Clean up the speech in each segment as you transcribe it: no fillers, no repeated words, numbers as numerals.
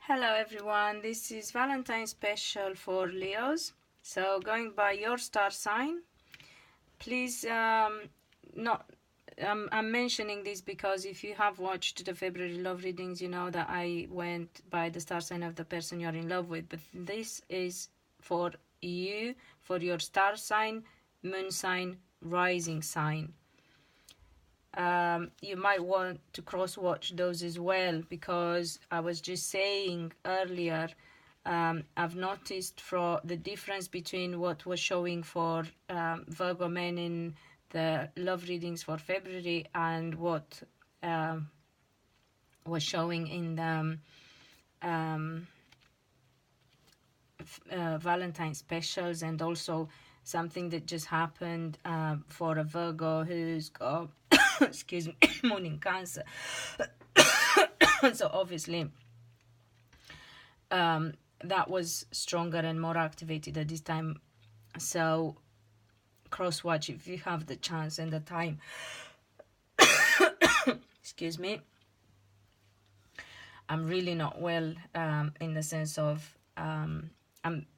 Hello everyone, this is Valentine special for Leos. So going by your star sign, please not I'm mentioning this because if you have watched the February love readings, you know that I went by the star sign of the person you're in love with. But this is for you, for your star sign, moon sign, rising sign. You might want to cross-watch those as well, because I was just saying earlier, I've noticed for the difference between what was showing for Virgo men in the love readings for February and what was showing in the Valentine specials, and also something that just happened for a Virgo who's got excuse me, moon in Cancer. So obviously that was stronger and more activated at this time. So cross watch if you have the chance and the time. Excuse me, I'm really not well, in the sense of I'm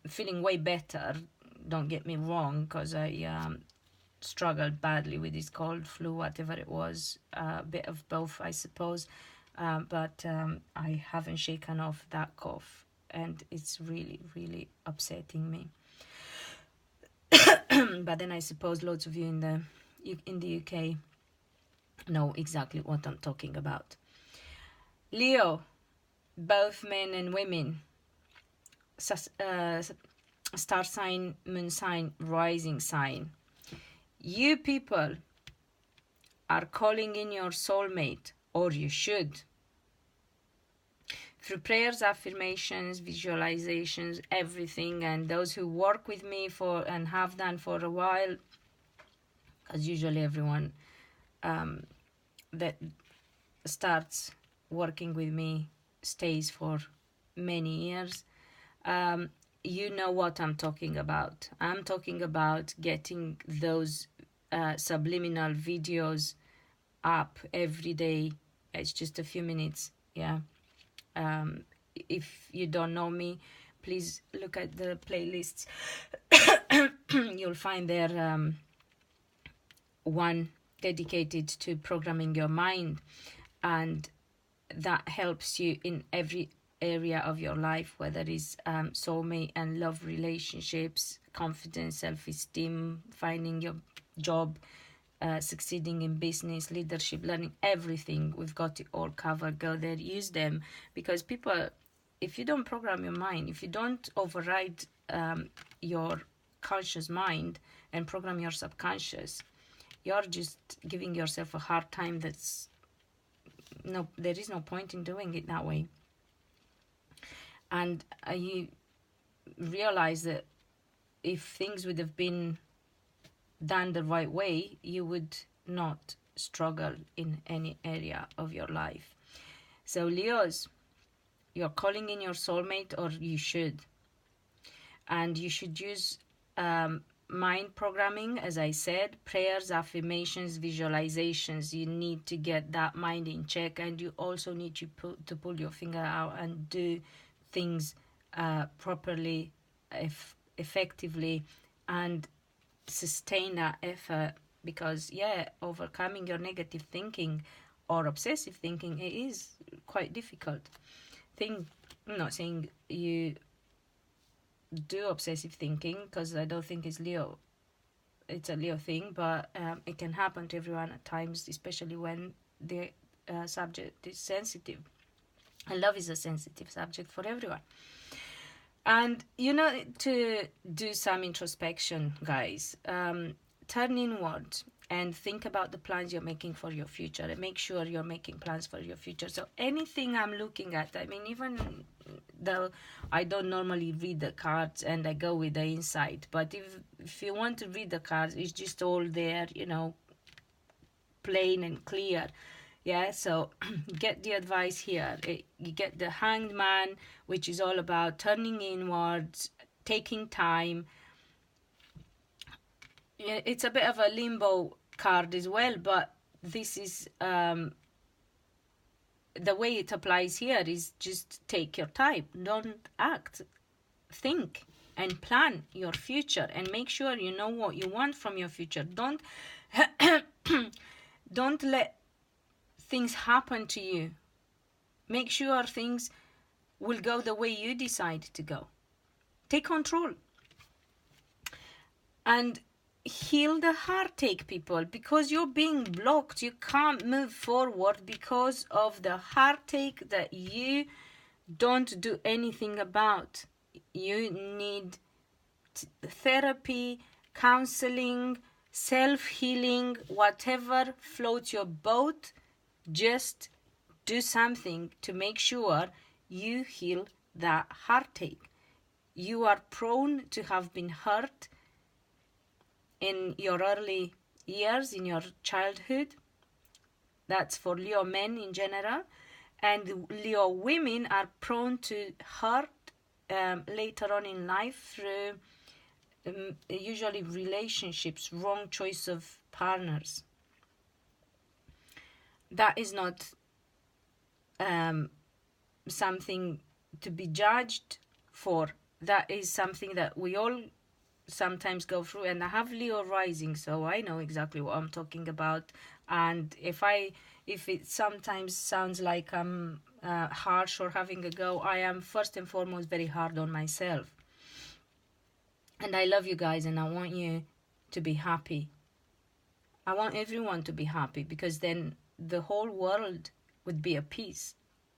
feeling way better, don't get me wrong, because I struggled badly with this cold, flu, whatever it was, a bit of both, I suppose. But I haven't shaken off that cough, and it's really, really upsetting me. But then I suppose lots of you in the UK know exactly what I'm talking about. Leo, both men and women, star sign, moon sign, rising sign. You people are calling in your soulmate, or you should. Through prayers, affirmations, visualizations, everything, and those who work with me for and have done for a while, because usually everyone that starts working with me stays for many years. You know what I'm talking about. I'm talking about getting those subliminal videos up every day. It's just a few minutes, yeah. If you don't know me, please look at the playlists. You'll find there one dedicated to programming your mind, and that helps you in every area of your life, whether it's soulmate and love relationships, confidence, self-esteem, finding your job, succeeding in business, leadership, learning, everything. We've got it all covered. Go there, use them, because people, if you don't program your mind, if you don't override your conscious mind and program your subconscious, you're just giving yourself a hard time. There is no point in doing it that way. And you realize that if things would have been done the right way, you would not struggle in any area of your life. So Leos, you're calling in your soulmate, or you should. And you should use mind programming, as I said, prayers, affirmations, visualizations. You need to get that mind in check, and you also need to pull your finger out and do things properly, effectively, and sustain that effort. Because overcoming your negative thinking or obsessive thinking, it is quite difficult thing. I'm not saying you do obsessive thinking, because I don't think it's a Leo thing, but it can happen to everyone at times, especially when the subject is sensitive, and love is a sensitive subject for everyone. And to do some introspection, guys. Turn inward and think about the plans you're making for your future, and make sure you're making plans for your future. So anything I'm looking at, I mean, even though I don't normally read the cards and I go with the insight, but if you want to read the cards, it's just all there, plain and clear. Yeah, so get the advice here. You get the Hanged Man, which is all about turning inwards, taking time. It's a bit of a limbo card as well, but this is the way it applies here is just take your time. Don't act. Think and plan your future and make sure you know what you want from your future. Don't don't let things happen to you. Make sure things will go the way you decide to go. Take control. And heal the heartache, people, because you're being blocked. You can't move forward because of the heartache that you don't do anything about. You need therapy, counseling, self-healing, whatever floats your boat. Just do something to make sure you heal that heartache. You are prone to have been hurt in your early years, in your childhood. That's for Leo men in general. And Leo women are prone to hurt later on in life through usually relationships, wrong choice of partners. That is not something to be judged for. That is something that we all sometimes go through, and I have Leo rising, so I know exactly what I'm talking about. And if it sometimes sounds like I'm harsh or having a go, I am first and foremost very hard on myself. And I love you guys, and I want you to be happy. I want everyone to be happy, because then the whole world would be at peace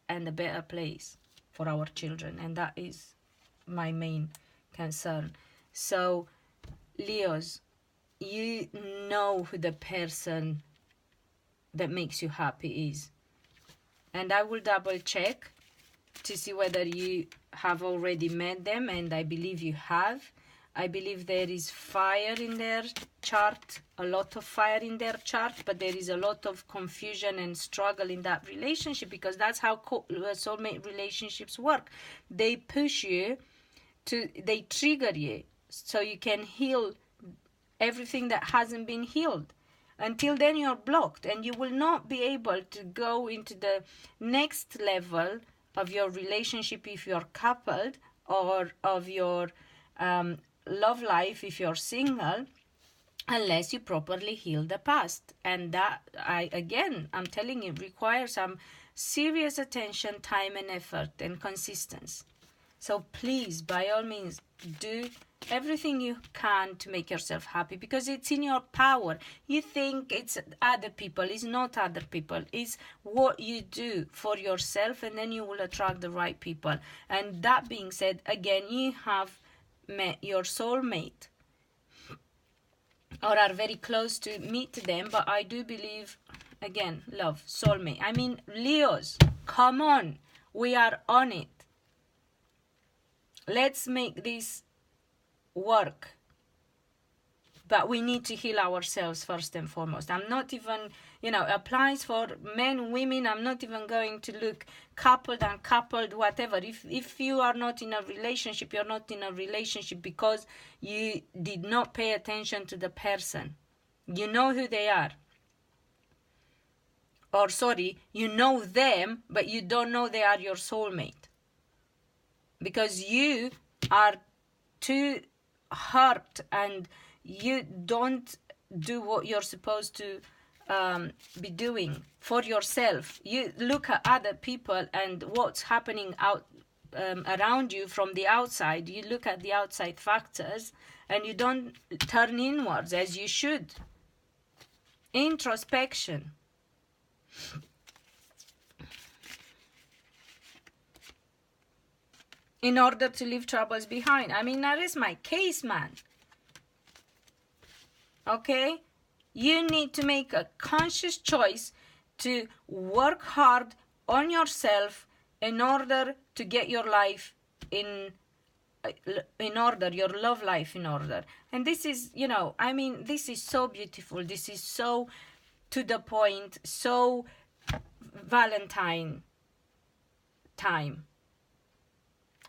and a better place for our children, and that is my main concern. So, Leos, you know who the person that makes you happy is. And I will double check to see whether you have already met them, and I believe you have. I believe there is fire in their chart, a lot of fire in their chart, but there is a lot of confusion and struggle in that relationship, because that's how soulmate relationships work. They push you they trigger you so you can heal everything that hasn't been healed. Until then, you're blocked, and you will not be able to go into the next level of your relationship if you're coupled, or of your love life if you're single, unless you properly heal the past. And that, I'm telling you, requires some serious attention, time and effort and consistency. So please, by all means, do everything you can to make yourself happy, because it's in your power. You think it's other people. It's not other people. It's what you do for yourself, and then you will attract the right people. And that being said, again, you have met your soulmate or are very close to meet them, but I do believe, again, love, soulmate. I mean, Leos, come on. We are on it. Let's make this work. But we need to heal ourselves first and foremost. I'm not even, applies for men, women. I'm not even going to look coupled, uncoupled, whatever. If you are not in a relationship, you're not in a relationship because you did not pay attention to the person. You know who they are. Or you know them, but you don't know they are your soulmate. Because you are too hurt and you don't do what you're supposed to be doing for yourself. You look at other people and what's happening out around you from the outside. You look at the outside factors and you don't turn inwards as you should. Introspection. In order to leave troubles behind. I mean, that is my case, man. Okay? You need to make a conscious choice to work hard on yourself in order to get your life in order, your love life in order. And this is, this is so beautiful. This is so to the point, so Valentine time.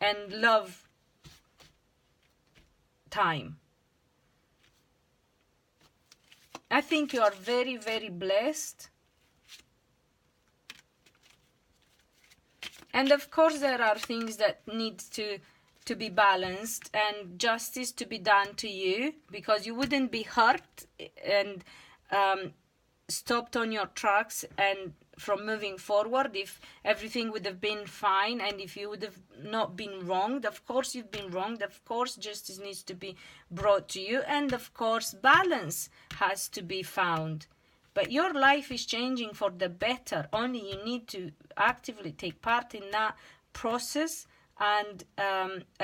And love time. I think you are very, very blessed. And of course there are things that need to be balanced and justice to be done to you, because you wouldn't be hurt and stopped on your tracks and from moving forward if everything would have been fine, and if you would have not been wronged. Of course you've been wronged, of course justice needs to be brought to you, and of course balance has to be found. But your life is changing for the better. Only you need to actively take part in that process and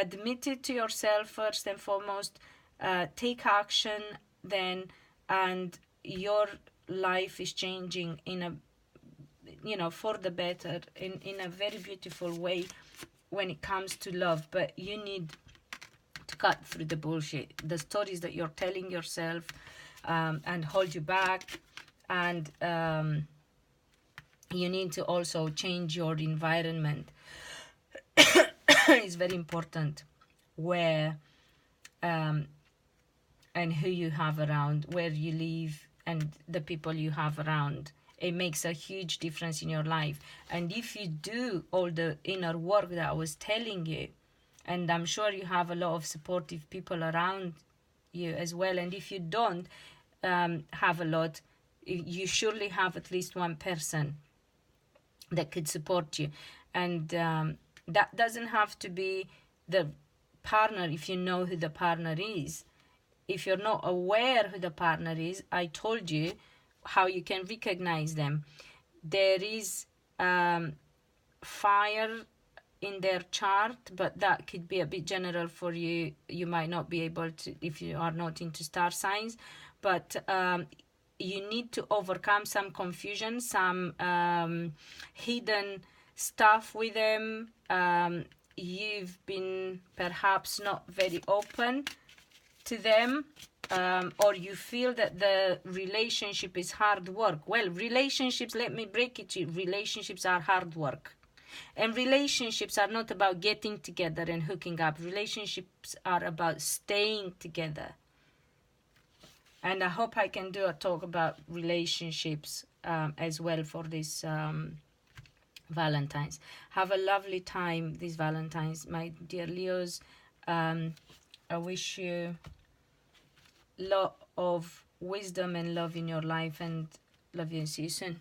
admit it to yourself first and foremost. Take action then, and your life is changing in a, for the better, in a very beautiful way when it comes to love. But you need to cut through the bullshit, the stories that you're telling yourself, and hold you back. And you need to also change your environment. It's very important where and who you have around, where you live, and the people you have around. It makes a huge difference in your life. And if you do all the inner work that I was telling you, and I'm sure you have a lot of supportive people around you as well, and if you don't have a lot, you surely have at least one person that could support you. And that doesn't have to be the partner if you know who the partner is. If you're not aware who the partner is, I told you how you can recognize them. There is fire in their chart, but that could be a bit general for you. You might not be able to if you are not into star signs, but you need to overcome some confusion, some hidden stuff with them. You've been perhaps not very open to them, or you feel that the relationship is hard work. Well, relationships, let me break it to you, relationships are hard work. And relationships are not about getting together and hooking up. Relationships are about staying together. And I hope I can do a talk about relationships as well for this Valentine's. Have a lovely time this Valentine's, my dear Leos. I wish you a lot of wisdom and love in your life, and love you and see you soon.